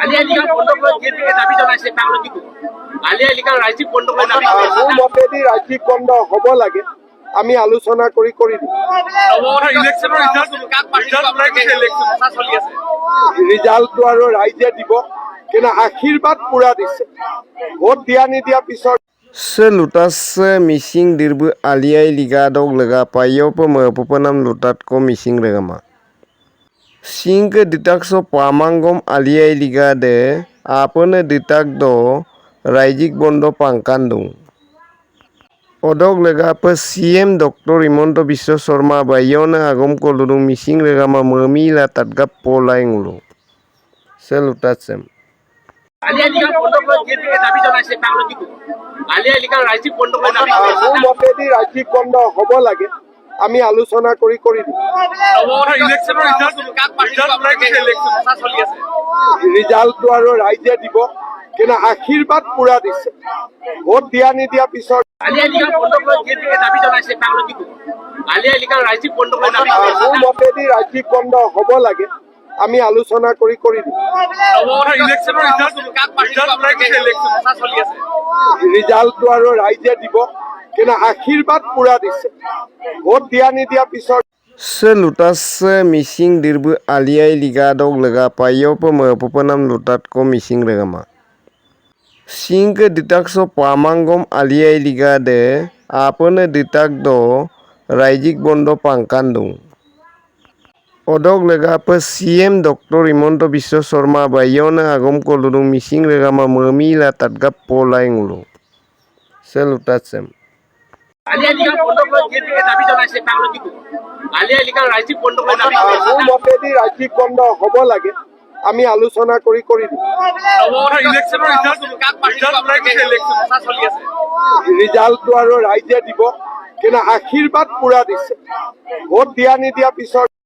আলিয়া লিগাৰ বন্ধ কৰি বিজেপিয়ে দাবী জনাইছে বাংলা কি ক'ব? আলিয়া লিগাৰ ৰাজ্যিক বন্ধ কৰি দাবী জনাইছে। মোৰ মতেদি ৰাজ্যিক বন্ধ হ'ব লাগে। আমি আলোচনা কৰি দিম। ইলেকশ্যনৰ ৰিজাল্ট কাক ৰিজাল্ট ওলাই গৈছে, ইলেকশ্যন কথা চলি আছে। ৰিজাল্টটো আৰু ৰাইজে দিব, কিন্তু আশীৰ্বাদ পুৰা দিছে। ভোট দিয়া নিদিয়া পিছত Selutas missing dirbu aliai liga dog lega payo pemenam lutat ko missing regama. Sing ke ditak so pamangom aliai liga de apone ditak do raijik bondo pangkandung. Odog lega pe CM Dr. Himonto Biswa Sharma bayona agom ko ludung missing regama memila tatgap polaing ulu. Selutas sem. আলিয়া লিগাৰ বন্ধ কৰি বিজেপিয়ে দাবী জনাইছে বাংলা কি ক'ব? Alia Liger ৰাজ্যিক বন্ধ কৰি দাবী জনাইছে। মোৰ মতেদি ৰাজ্যিক বন্ধ হ'ব লাগে। আমি আলোচনা কৰি দিম। ইলেকশ্যনৰ ৰিজাল্ট কাক ৰিজাল্ট ওলাই গৈছে, ইলেকশ্যন কথা চলি আছে। ৰিজাল্টটো আৰু ৰাইজে দিব, কিন্তু আশীৰ্বাদ পুৰা দিছে। ভোট দিয়া নিদিয়া পিছত আলিয়া লিগাৰ বন্ধ কৰি বিজেপিয়ে দাবী জনাইছে বাংলা কি ক'ব? আলিয়া লিগাৰ ৰাজ্যিক বন্ধ কৰি দাবী জনাইছে। মোৰ মতেদি ৰাজ্যিক বন্ধ হ'ব লাগে। আমি আলোচনা কৰি দিম। ইলেকশ্যনৰ ৰিজাল্ট কাক ৰিজাল্ট ওলাই গৈছে, ইলেকশ্যন কথা চলি আছে। ৰিজাল্টটো আৰু ৰাইজে দিব, কিন্তু আশীৰ্বাদ পুৰা দিছে। ভোট দিয়া নিদিয়া পিছত Selutas missing dirbu aliai liga dog lega payo pemenam lutat ko missing regama. Sing ke ditak so pamangom aliai liga de apone ditak do raijik bondo pangkandung. Odog lega pe CM Dr. Himonto Biswa Sharma bayona agom ko ludung missing regama memila tatgap polaing ulu. Selutas sem. আলিয়া লিগাৰ বন্ধ কৰি বিজেপিয়ে দাবী জনাইছে বাংলা কি ক'ব? Alia Liger ৰাজ্যিক বন্ধ কৰি দাবী জনাইছে। মোৰ মতেদি ৰাজ্যিক বন্ধ হ'ব লাগে। আমি আলোচনা কৰি দিম। ইলেকশ্যনৰ ৰিজাল্ট কাক ৰিজাল্ট ওলাই গৈছে, ইলেকশ্যন কথা চলি আছে। ৰিজাল্টটো আৰু ৰাইজে দিব, কিন্তু আশীৰ্বাদ পুৰা দিছে। ভোট দিয়া নিদিয়া পিছত